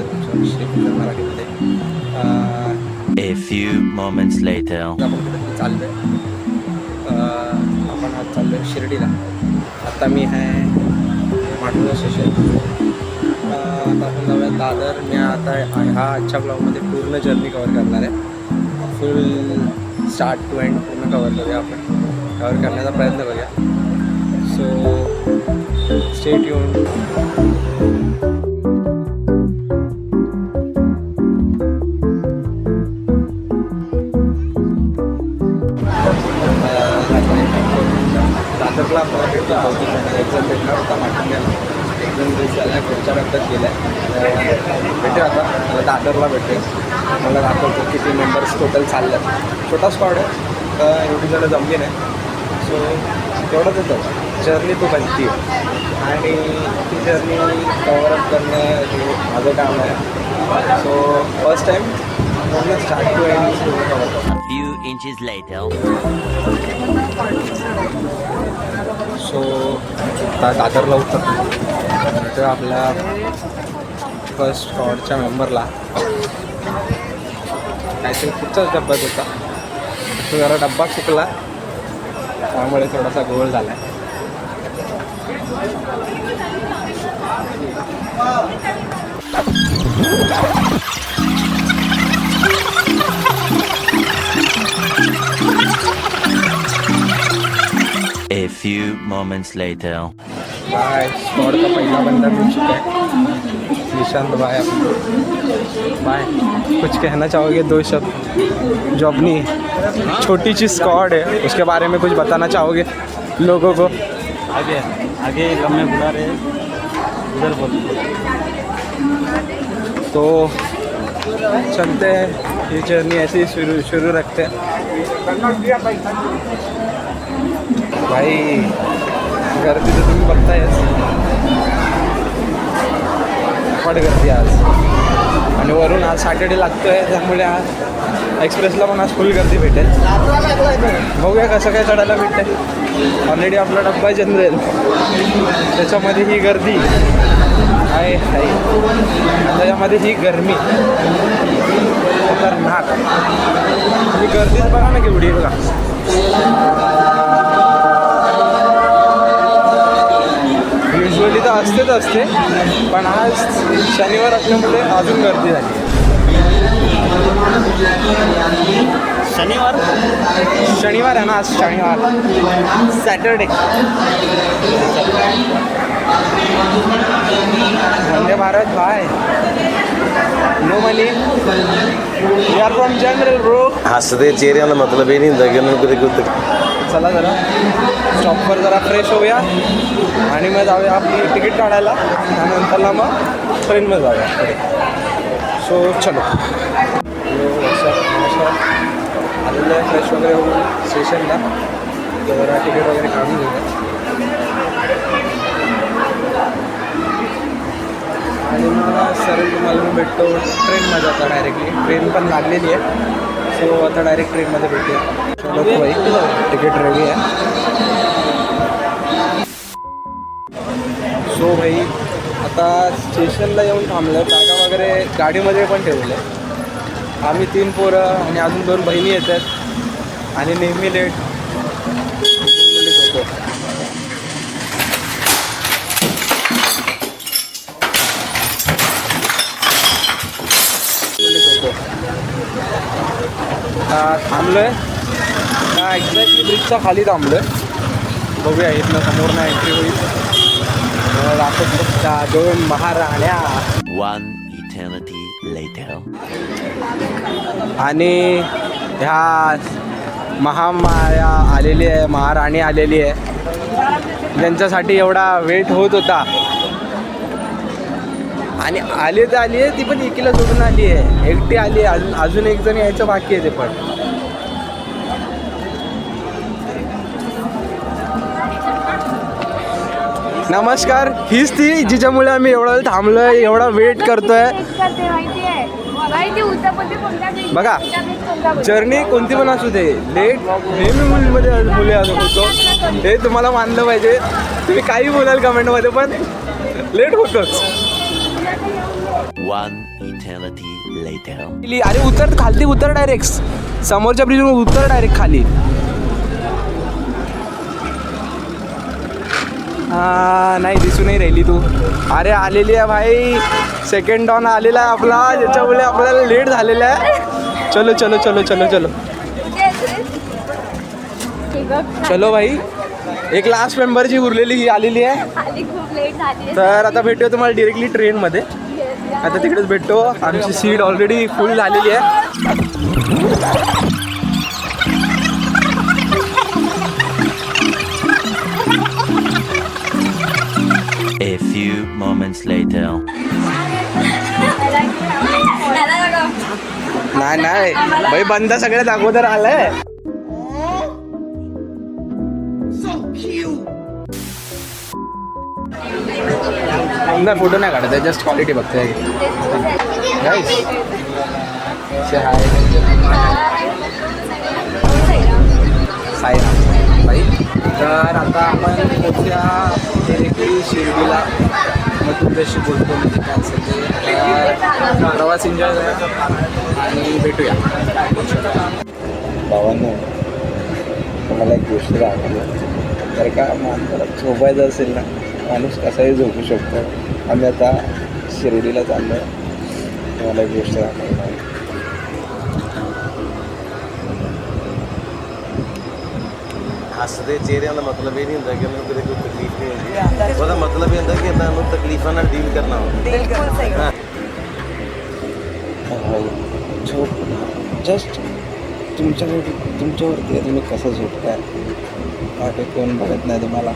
आहे तुमचं श्रीभूषण मराठीमध्ये. A few moments later. आपण कुठे चाललो आहे, आपण आज चाललो आहे शिर्डीला. आता मी आहे माटुंगा स्टेशन. आता आपण जाऊया दादर. मी आता ह्या आजच्या ब्लॉगमध्ये पूर्ण जर्नी कवर करणार आहे. फुल स्टार्ट टू एंड पूर्ण कवर करूया. आपण कवर करण्याचा प्रयत्न करूया. So stay tuned. दादरला आपल्याला भेटतो एक्झाम भेटणार होता माटुंग्याला. एक्झाम बेस झाला आहे, पुढच्या रद्दत केलं आहे. भेटेल आता मला दादरला भेटेल. मला दाखवतो किती मेंबर्स टोटल चालले आहेत. छोटा स्क्वॉड आहे तर एवढी जणं जमली नाही. सो तेवढंच होतं. जर्नी तो बनती आहे आणि ती जर्नी कवरअप करणं हे माझं काम आहे. So first time start to end cover. A few inches later. So आता दादरला उतरतो तर आपल्या फर्स्ट स्क्वॉडच्या मेंबरला काहीतरी पुढचाच डब्बाच होता. तो जरा डब्बा चुकला त्यामुळे थोडासा गोळ झाला आहे. A few moments later. Bye. Squad का पहिला बंदा मिल चुका है, निशांत भाई. बाय. कुछ कहना चाहोगे? दो शब्द जो अपनी छोटी सी स्क्वॉड है उसके बारे में कुछ बताना चाहोगे लोगों को? आगे आगे लम्बे बुला रहे उधर बोल. तो चलते हैं. ये जर्नी ऐसे ही शुरू रखते हैं. भाई गर्दी तर तुम्ही बघतायच. फट गर्दी आज. आणि वरून आज सॅटर्डे लागतो आहे त्यामुळे आज एक्सप्रेसला पण आज फुल गर्दी भेटेल. बघूया कसं काय चढायला भेटते. ऑलरेडी आपला डब्बा जनरल त्याच्यामध्ये ही गर्दी आहे त्याच्यामध्ये ही गरमी खतरनाक. ही गर्दीच बघा ना केवढी बघा. युजली तर असते पण आज शनिवार असल्यामुळे अजून गर्दी झाली. शनिवार आहे ना आज. शनिवार Saturday. Vande Bharat bye. No money. We are from general bro. हसते चेहऱ्याला मतलब नहीं दगन. चला जरा स्टॉपवर जरा फ्रेश होऊया आणि मग जाऊया आपली तिकीट काढायला. त्यानंतरला मग ट्रेनमध्ये जाऊया पुढे. सो चलो. नमस्कार. आलेलं आहे फ्रेश वगैरे होऊन स्टेशनला. तर जरा तिकीट वगैरे काढून घेऊया आणि मला सरळ तुम्हाला मी भेटतो ट्रेनमध्ये. आता डायरेक्टली ट्रेन पण लागलेली आहे. सो आता डायरेक्ट ट्रेनमध्ये भेटूया. चलो भाई तिकीट रेडी आहे. सो भाई आता स्टेशनला येऊन थांबलं. बॅगा वगैरे गाडीमध्ये पण ठेवलं आहे. आम्ही 3 पोरं आणि अजून 2 बहिणी येतात आणि नेहमी लेट होतो. थांबलो आहे एक्झॅक्टली ब्रिजच्या खाली थांबलो आहे. बघूया इथनं समोर ना एंट्री होईल. दाखवतो त्या 2 महाराण्या. One eternity later. आणि ह्या महामाया आलेली आहे, महाराणी आलेली आहे ज्यांच्यासाठी एवढा वेट होत होता. आणि आली तर आली आहे ती पण एकीला सोडून आली आहे. एकटी आली आहे. अजून एक जण यायचं बाकी आहे ते पण. नमस्कार. हीच ती जिच्यामुळे आम्ही एवढा वेळ थांबलोय, एवढा वेट करतोय. बघा जर्नी कोणती पण असू दे, लेट नेहमी मुले होतो हे तुम्हाला मानलं पाहिजे. तुम्ही काही बोलाल कमेंटमध्ये पण लेट होतोच. One eternity later. अरे उतर खालती, उतर डायरेक्ट समोरच्या ब्रिजवर उतर डायरेक्ट खाली. हा नाही दिसून नाही राहिली तू. अरे आलेली आहे भाई, सेकंड डॉन आलेला आहे आपला, ज्याच्यामुळे आपल्याला लेट झालेला आहे. चलो चलो चलो चलो चलो चलो भाई. एक लास्ट मेंबर जी उरलेली ही आलेली आहे. खूप लेट झाली. तर आता भेटूया तुम्हाला डिरेक्टली ट्रेनमध्ये. आता तिकडेच भेटतो. आमची सीट ऑलरेडी फुल झालेली आहे. A few moments later. नाही नाही भाई, बंद सगळ्यात अगोदर आलाय. नाही फोटो नाही काढत आहे, जस्ट क्वालिटी बघते. गाईस हाय साईराम भाई. तर आता आपण पोहोचूया डिरेक्टली शिर्डीला. मग तुमच्याशी बोलतो म्हणजे काय असेल ते. प्रवास एन्जॉय करा आणि भेटूया. भावांनो, तुम्हाला एक गोष्ट सांगतो. तर का माणसाला झोपायचं असेल ना, माणूस कसाही झोपू शकतो. आम्ही आता शिर्डीला चाललो आहे. तुम्हाला एक गोष्ट सांगतो. हसदे चेहरे का मतलब ये नहीं होता कि उन्हें कोई तकलीफ नहीं होती. उसका मतलब ये होता है कि उन्हें तकलीफों ना डील करना हो. झोप जस्ट तुमच्यावरती आहे, तुम्ही कसं झोपताय. बाकी कोण बघत नाही तुम्हाला.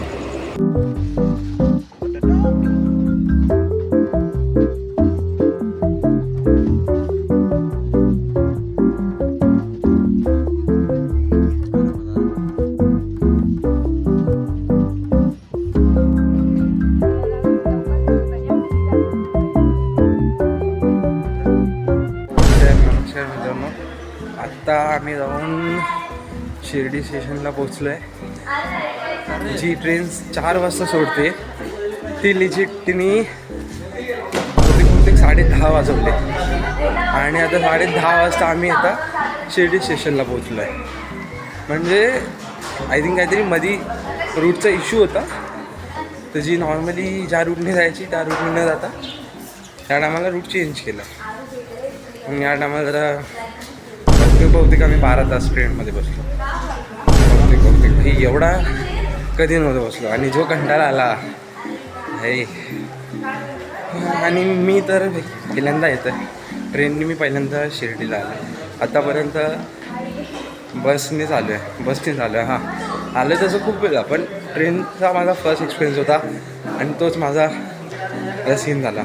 आत्ता आम्ही जाऊन शिर्डी स्टेशनला पोचलो आहे. जी ट्रेन 4 वाजता सोडते ती लिजिट तिने बहुतेक 10:30 वाजवले. आणि आता 10:30 वाजता आम्ही आता शिर्डी स्टेशनला पोचलो आहे. म्हणजे आय थिंक काहीतरी मधी रूटचा इश्यू होता. तर जी नॉर्मली ज्या रूटने जायची त्या रूटने न जाता त्या टायमाला रूट चेंज केला. मग या टायमाला जरा बहुतेक आम्ही 12 तास ट्रेनमध्ये बसलो. बहुतेक ही एवढा कधी नव्हतं बसलो. आणि जो कंटाळा आला भाई. आणि मी तर पहिल्यांदा येतं ट्रेनने. मी पहिल्यांदा शिर्डीला आलो. आतापर्यंत बसने चालू आहे. हां आलं तसं खूप वेळा, पण ट्रेनचा माझा फर्स्ट एक्सपिरियन्स होता. आणि तोच माझा सीन झाला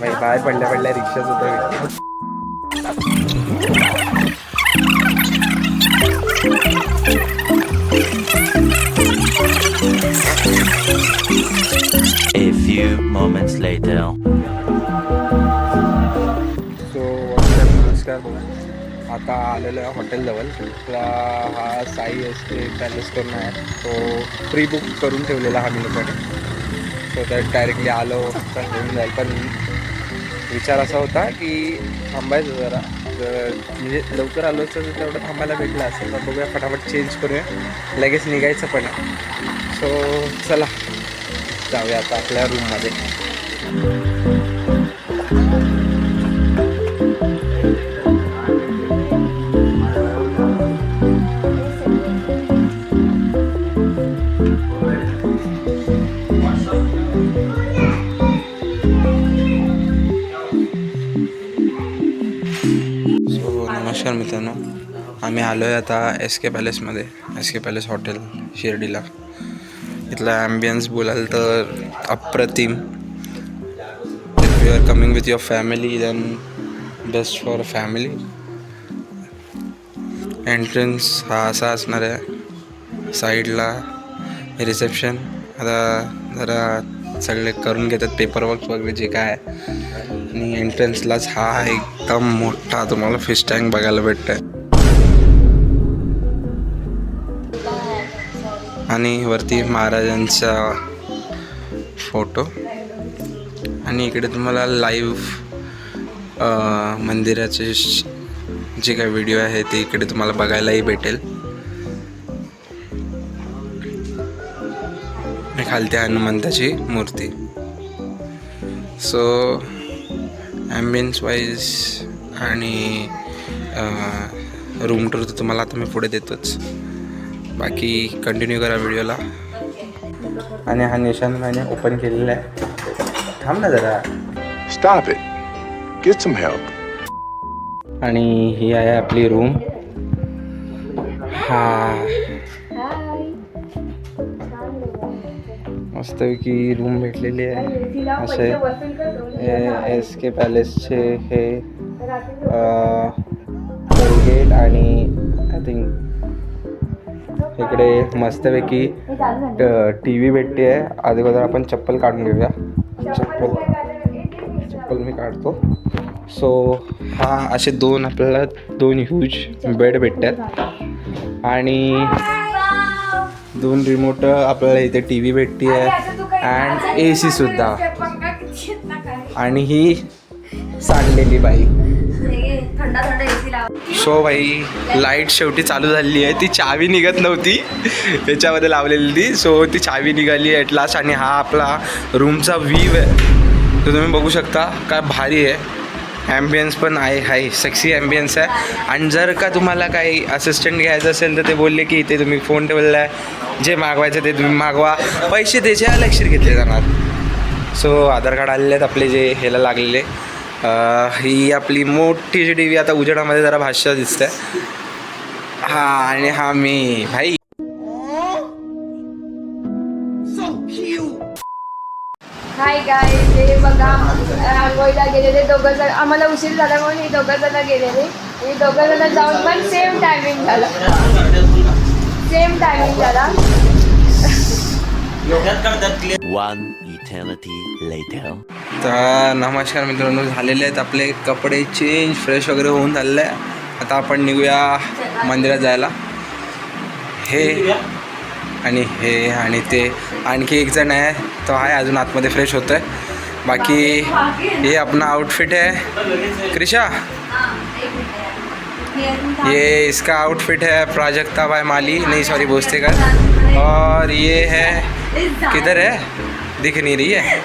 भाई. बाहेर पडल्या रिक्षाच होतं. A few moments later. नमस्कार. आता आलेलो आहे हॉटेलजवळ. आपला हा साई एस.के. पॅलेस करून आहे. तो प्री बुक करून ठेवलेला आम्ही लोकांनी. सो त्यात डायरेक्टली आलो तर घेऊन जाईल. पण विचार असा होता की थांबायचं जरा. तर म्हणजे लवकर आलो तर तेवढं थांबायला भेटलं असेल. तर बघूया, फटाफट चेंज करूया, लगेच निघायचं पण आहे. सो चला जाऊया आता आपल्या रूममध्ये. नमस्कार मित्रांनो, आम्ही आलो आहे आता एस.के. पॅलेसमध्ये. एस.के. पॅलेस हॉटेल शिर्डीला. इथला ॲम्बियन्स बोलाल तर अप्रतिम. If you are coming with your family then best for family. Entrance हा असा असणार आहे. साईडला रिसेप्शन. आता जरा सगळे करून घेतात पेपरवर्क वगैरे जे काय आहे. आणि एंट्रन्सलाच हा एकदम मोठा तुम्हाला फिश टँक बघायला भेटतं आहे. आणि वरती महाराजांचा फोटो. आणि इकडे तुम्हाला लाईव्ह मंदिराचे जे काही व्हिडिओ आहे ते इकडे तुम्हाला बघायलाही भेटेल. खालती हनुमंताची मूर्ती. सो ॲम्बियन्स वाईज आणि रूम टूर तर तुम्हाला आता मी पुढे देतोच. बाकी कंटिन्यू करा व्हिडिओला. आणि हा निशांत भाईने ओपन केलेला आहे. थांब ना जरा. Stop it. Get some help. आणि ही आहे आपली रूम. हा मस्तपैकी रूम भेटलेली आहे. असे SK पॅलेसचे हे गेट आणि आय थिंक इकडे मस्तपैकी TV भेटते आहे. अगोदर आपण चप्पल काढून घेऊया. चप्पल मी काढतो. सो हा असे आपल्याला दोन ह्यूज बेड भेटतात आणि 2 रिमोट आपल्याला इथे TV भेटते आहे अँड AC सुद्धा. आणि ही सांडलेली बाई. सो भाई लाईट शेवटी चालू झालेली आहे. ती चावी निघत नव्हती त्याच्यामध्ये लावलेली ती. सो ती चावी निघाली ॲट लास्ट. आणि हा आपला रूमचा व्ह्यू आहे. तो तुम्ही बघू शकता काय भारी आहे. ॲम्बियन्स पण आहे सेक्सी ॲम्बियन्स आहे. आणि जर का तुम्हाला काही असिस्टंट घ्यायचं असेल तर ते बोलले की इथे तुम्ही फोन ठेवलेला आहे, जे मागवायचं ते तुम्ही मागवा, पैसे त्याचे अलगशीर घेतले जाणार. सो आधार कार्ड आलेले आहेत आपले जे ह्याला लागलेले. ही आपली मोठी जी TV आता उजेडामध्ये जरा भाष्य दिसतंय. हा आणि हा मी भाई. हाय गाईज, हे बघा आंघोळीला गेलेले दोघं जण. आम्हाला उशीर झाला म्हणून हे दोघं जण गेलेले. हे दोघं जण जाऊन पण सेम टायमिंग झाला. One eternity later. तर नमस्कार मित्रांनो, झालेले आहेत आपले कपडे चेंज, फ्रेश वगैरे होऊन झालेलं आहे. आता आपण निघूया मंदिरात जायला. हे आणि हे आणि ते आणखी एक जण आहे तो आहे अजून आतमध्ये फ्रेश होतोय. बाकी हे अपना आउटफिट है क्रिशा. ये इसका आउटफिट है प्राजक्ता भाई माली, नहीं सॉरी भोस्तेकर. और ये है किधर है दिख नहीं रही है.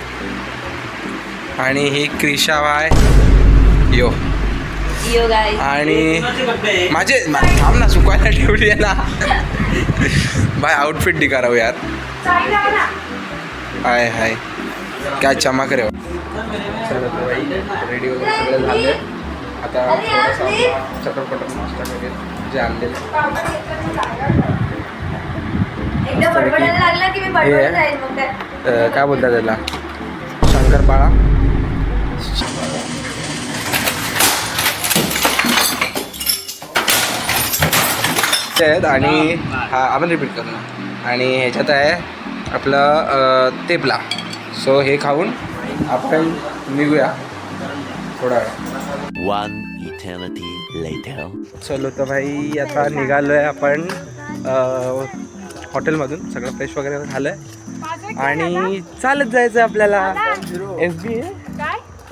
आणि ही क्रिशा भाई यो. आणि माझे थांब ना सुकवायला ठेवली आहे ना भाई. आउटफिट दिखा रहा हूँ यार. हाय हाय क्या चमक रहे हो. रेडी वगैरे सगळं झाले. आता थोडासा चटरपटर नाश्ता करेल जे आणलेलं. काय बोलतात त्याला, शंकरपाळा. आणि हा आपण रिपीट करू. आणि ह्याच्यात आहे आपलं तेपला. सो हे खाऊन आपण निघूया थोडा वेळ. One eternity later. चलो तर भाई आता निघालो आहे आपण हॉटेलमधून. सगळं फ्रेश वगैरे झालं आहे आणि चालत जायचं आपल्याला. FB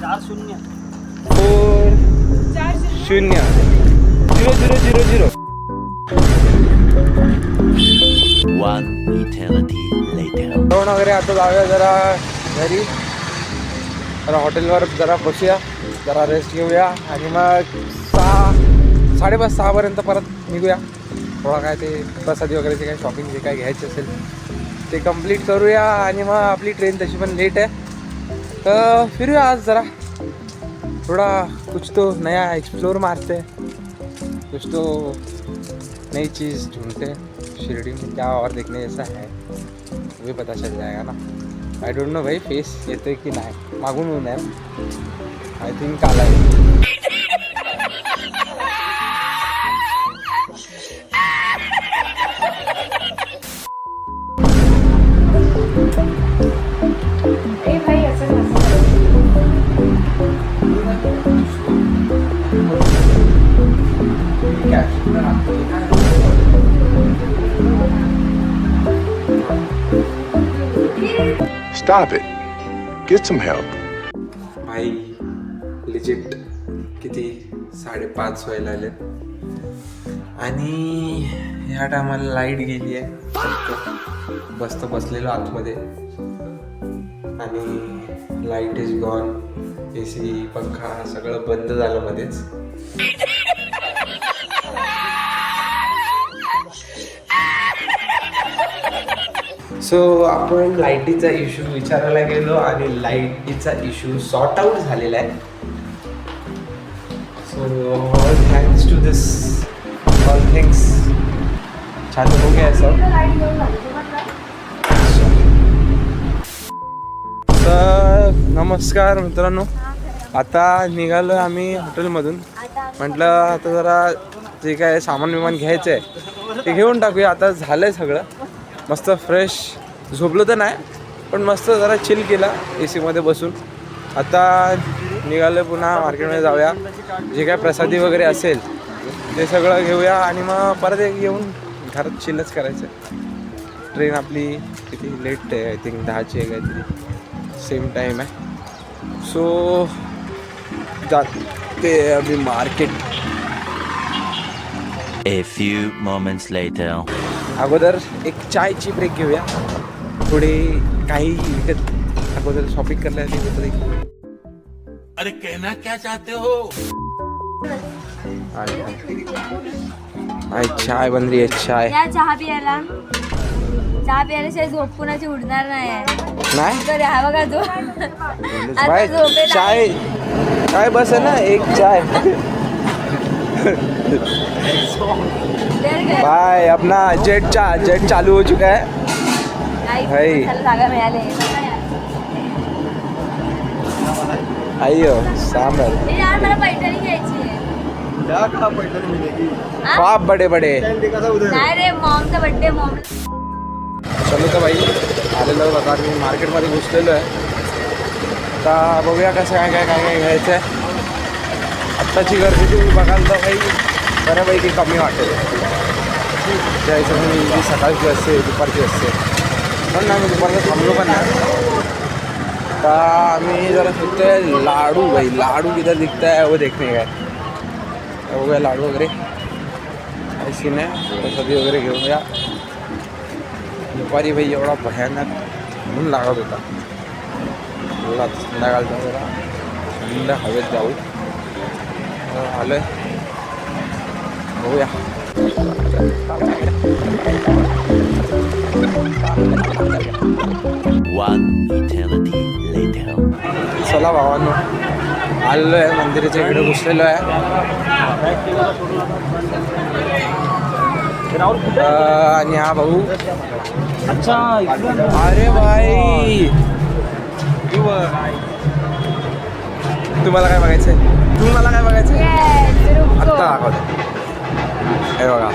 400000. One eternity later. जेवण वगैरे आता जाऊया जरा घरी. जरा हॉटेलवर जरा बसूया, जरा रेस्ट घेऊया आणि मग 5:30-6:30 परत निघूया. थोडा काय ते प्रसादी वगैरे जे काही शॉपिंग जे काय घ्यायचे असेल ते कंप्लीट करूया. आणि मग आपली ट्रेन तशी पण लेट आहे तर फिरूया आज जरा. थोड़ा कुछ तो नया एक्सप्लोर मारते, कुछ तो नई चीज़ ढूंढते. शिरडी में क्या और देखने जैसा है वो भी पता चल जाएगा ना. आई डोंट नो भाई फेस येतोय की नाही. मागून ऊन आहे. आय थिंक काला आहे. Stop it. Get some help. भाई लिजिट किती 5:30 व्हायला आले आणि ह्या टायमाला लाईट गेली आहे. मस्त बसलेलो आतमध्ये आणि लाईट इज गॉन. AC पंखा सगळं बंद झालं मध्येच. सो आपण लाईटीचा इश्यू विचारायला गेलो आणि लाईटीचा इश्यू सॉर्ट आउट झालेला आहे. So all thanks to this all things छान हो गया सब. तर नमस्कार मित्रांनो, आता निघालो आम्ही हॉटेलमधून. म्हटलं आता जरा जे काय सामान विमान घ्यायचं आहे ते घेऊन टाकूया. आता झालं आहे सगळं मस्त फ्रेश. झोपलो तर नाही पण मस्त जरा चिल केला AC मध्ये बसून. आता निघालो पुन्हा मार्केटमध्ये जाऊया. जे काय प्रसादी वगैरे असेल ते सगळं घेऊया आणि मग परत एक येऊन घरात चिलच करायचं. ट्रेन आपली किती लेट आहे, आय थिंक 10ची आहे काहीतरी, सेम टाईम आहे. सो जाते अभी market. A few moments later. अगोदर एक चायची ब्रेक घेऊया. थोडे काही विकत अगोदर शॉपिंग करण्यासाठी तरी. अरे कहना क्या चाहते हो? चाय बन रही है. चाय या चहा प्यायला शिवाय झोप कुणाची उडणार नाही. नाही हा बघा जो आता भाई झोपेत चाय चाय बस है ना एक चाय. भाई अपना जेट चालू हो चुका है भाई. जागा मिळाले. आइयो सामने यार मला पैठणी घ्यायची आहे. ख्वाब बड़े बड़े. नाही रे, मॉमचा बर्थडे. मॉम चलो तर भाई आलेलो आता मी मार्केटमध्ये घुसलेलो आहे. आता बघूया कसं काय काय काय काय घ्यायचं आहे. आत्ताची गर्दी तुम्ही बघाल तर काही बऱ्यापैकी कमी वाटेल. त्या हिशोबाने जी सकाळची असते दुपारची असते. पण नाही मी दुपारचं थांबलो पण नाही. आता आम्ही जरा सुद्धा लाडू भाई लाडू किती दिखता है वो देखणे काय. बघूया लाडू वगैरे काही सीन आहे. प्रसादी वगैरे घेऊया. दुपारी भाई एवढा भयानक ऊन लागत होता. एवढा संध्याकाळचा जरा थंड हवेत जाऊ आलो आहे. बघूया. One eternity later. चला भावांनो आलेलो आहे मंदिराच्या इकडे घुसलेलो आहे. आणि हा भाऊ. अरे भाई तुम्हाला काय बघायचंय? तुम्हाला काय बघायचंय? आत्ता दाखवतो. हे बघा.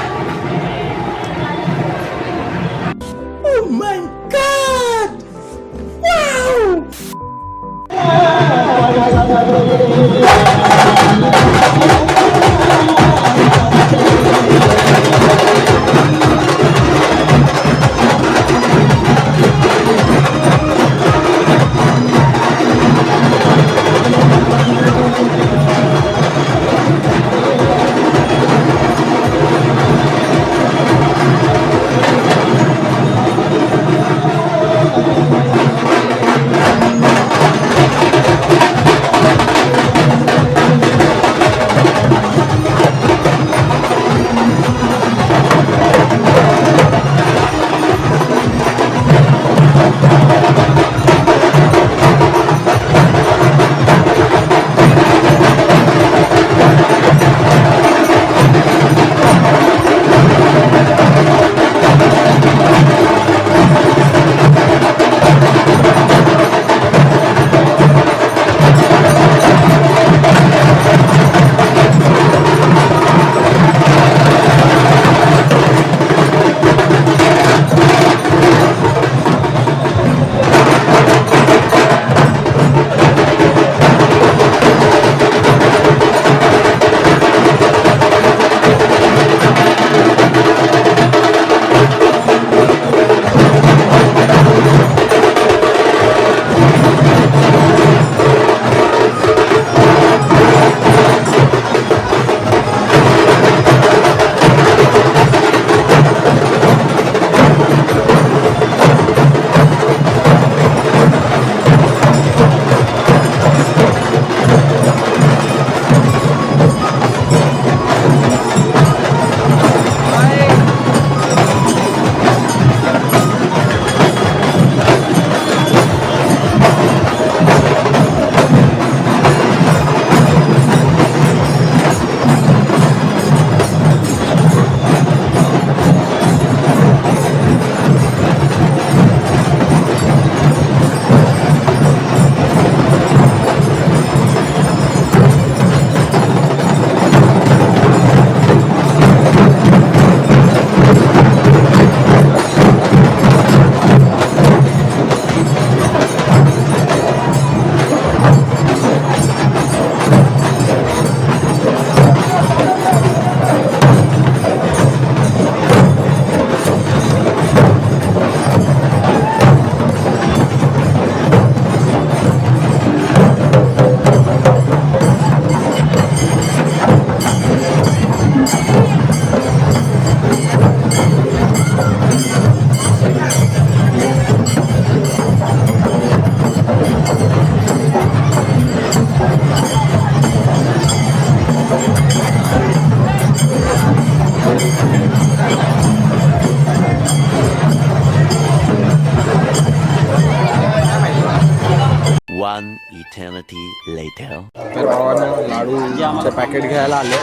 One eternity later. तर भावानं लाडूचे पॅकेट घ्यायला आले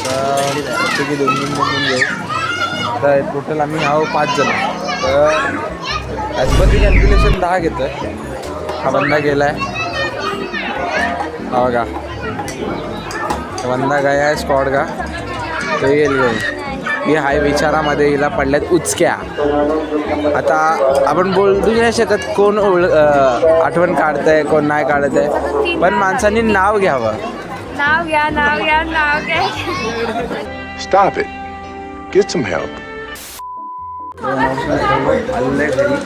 तर प्रत्येकी 2-2 घेऊ. तर टोटल आम्ही आहो 5 जण. तर ॲज पर दी कॅल्क्युलेशन 10 घेतो आहे. हा बंदा गेला आहे, हा बघा बंदा गया आहे स्कॉड का तो येईल घेऊन. ही हाय विचारामध्ये हिला पडल्यात उचक्या. आता आपण बोलू नाही शकत कोण आठवण काढतंय कोण नाही काढत आहे, पण माणसांनी नाव घ्यावं. नाव घ्या नाव घ्या नाव घ्या. Stop it. Get some help. आलेलं आहे घरी.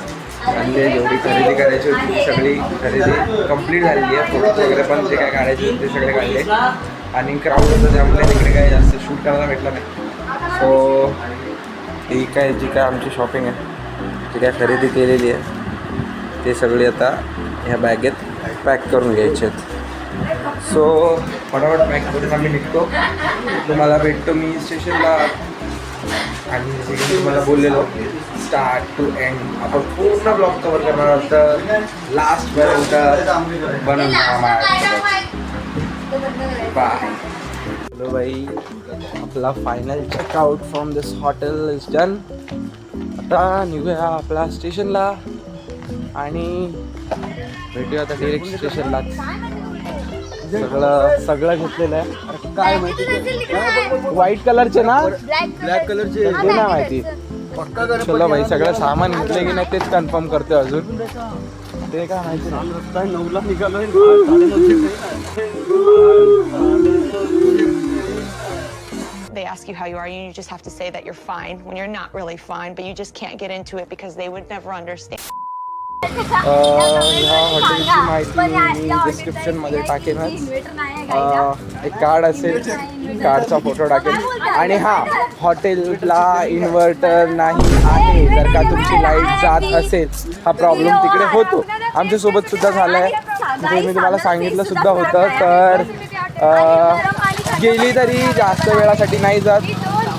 आणले जेवढी खरेदी करायची होती ती सगळी खरेदी कंप्लीट झालेली आहे. फोटोज वगैरे पण जे काय काढायचे होते ते सगळे काढले. आणि क्राऊड होतं त्यामुळे तिकडे काही जास्त शूट करायला भेटलं नाही. सो ही काय जी काय आमची शॉपिंग आहे जी काय खरेदी केलेली आहे ते सगळी आता ह्या बॅगेत पॅक करून घ्यायचे आहेत. सो फटाफट पॅक करून आम्ही निघतो. तुम्हाला भेटतो मी स्टेशनला. आणि जसे की तुम्हाला बोललेलो स्टार्ट टू एंड आपण पूर्ण ब्लॉग कवर करणार आहोत. तर लास्टपर्यंत बनून बाय. हॅलो बाई, आपला final checkout from this hotel is done. आता निघूया आपल्या स्टेशनला आणि भेटूया आता डिरेक्ट स्टेशनलाच. सगळं घेतलेलं आहे. काय माहिती व्हाईट कलरचे ना ब्लॅक कलरचे ते नाही माहिती. चलो भाई सगळं सामान घेतलं की नाही तेच कन्फर्म करतोय अजून. ते काय माहिती नाही. 9ला निघालोय. They ask you how you are, and you just have to say that you're fine when you're not really fine, but you just can't get into it because they would never understand. ह्या हॉटेलची माहिती मी डिस्क्रिप्शनमध्ये टाकेनच. एक card असेल, कार्डचा photo टाकेल. आणि हा हॉटेलला इन्व्हर्टर नाही आहे. जर का तुमची लाईट जात असेल हा प्रॉब्लेम तिकडे होतो. आमच्यासोबत सुद्धा झाला आहे. म्हणजे मी तुम्हाला सांगितलं सुद्धा होतं. तर गेली तरी जास्त वेळासाठी नाही जात.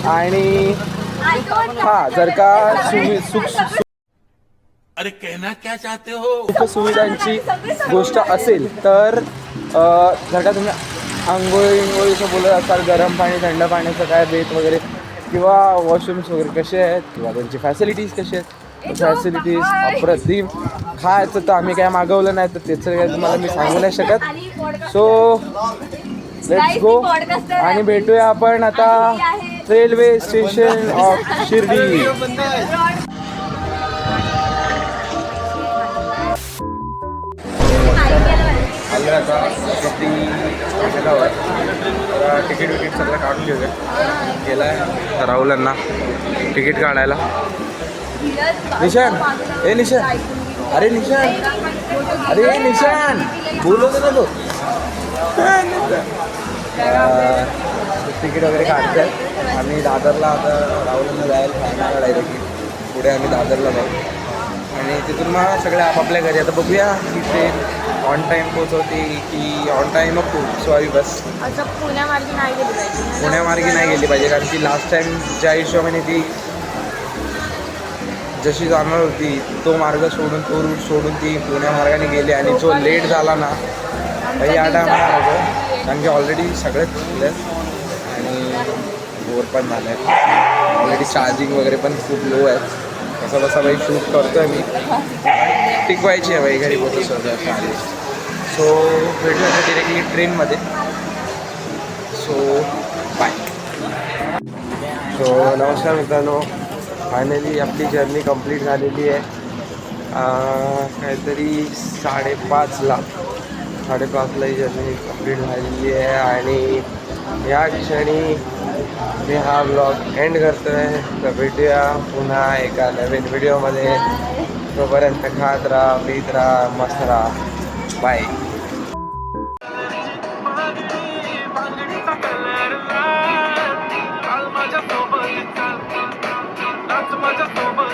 आणि हां जर का अरे कहना क्या चाहते हो? सुविधांची गोष्ट असेल तर जर का तुम्ही आंघोळीचं बोलत असाल गरम पाणी थंड पाण्याचं काय बेत वगैरे किंवा वॉशरूम्स वगैरे कसे आहेत किंवा त्यांची फॅसिलिटीज कसे आहेत. फॅसिलिटीज अप्रतिम. खायचं तर आम्ही काय मागवलं नाही तर त्याचं काय तुम्हाला मी सांगू नाही शकत. सो लेट्स गो आणि भेटूया आपण आता रेल्वे स्टेशन ऑफ शिर्डी. आलं आता शिर्डी स्टेशनावर. तर तिकीट सगळं काढून घेऊया. गेला आहे राहुलांना तिकीट काढायला. निशान ए निशान अरे निशान अरे निशान बोलवतो ना तो. तिकीट वगैरे काढतात. आम्ही दादरला आता राहुलांना जायला डायरेक्टली पुढे आम्ही दादरला जाऊ आणि तिथून मग सगळे आपापल्या घरी. आता बघूया की ट्रेन ऑन टाईम पोचवते की ऑन टाईम सॉरी बस पुण्यामार्गे नाही गेली पाहिजे. पुण्यामार्गे नाही गेली पाहिजे. कारण की लास्ट टाईम ज्या हिशोबाने ती जशी जाणार होती तो मार्ग सोडून तो रूट सोडून ती पुण्यामार्गाने गेली आणि जो लेट झाला ना या टायमाला नको. कारण की ऑलरेडी सगळेच चुकले आणि बोर पण झालं आहे. ऑलरेडी चार्जिंग वगैरे पण खूप लो आहे. कसं बसा बाई शूट करतो आहे मी. टिकवायची आहे बाई घरी पोहोचू चालेल. सो भेटूया डिरेक्टली ट्रेनमध्ये. So bye. सो नमस्कार मित्रांनो, फायनली आपली जर्नी कंप्लीट झालेली आहे. काहीतरी 5:30ला ही जर्नी कंप्लीट झालेली आहे आणि या क्षणी मी हा ब्लॉग एंड करतो आहे. तर भेटूया पुन्हा एका नवीन व्हिडिओमध्ये. तोपर्यंत खात राहा, पीत राहा, मस्त राहा. बाय. माझ्या सोबत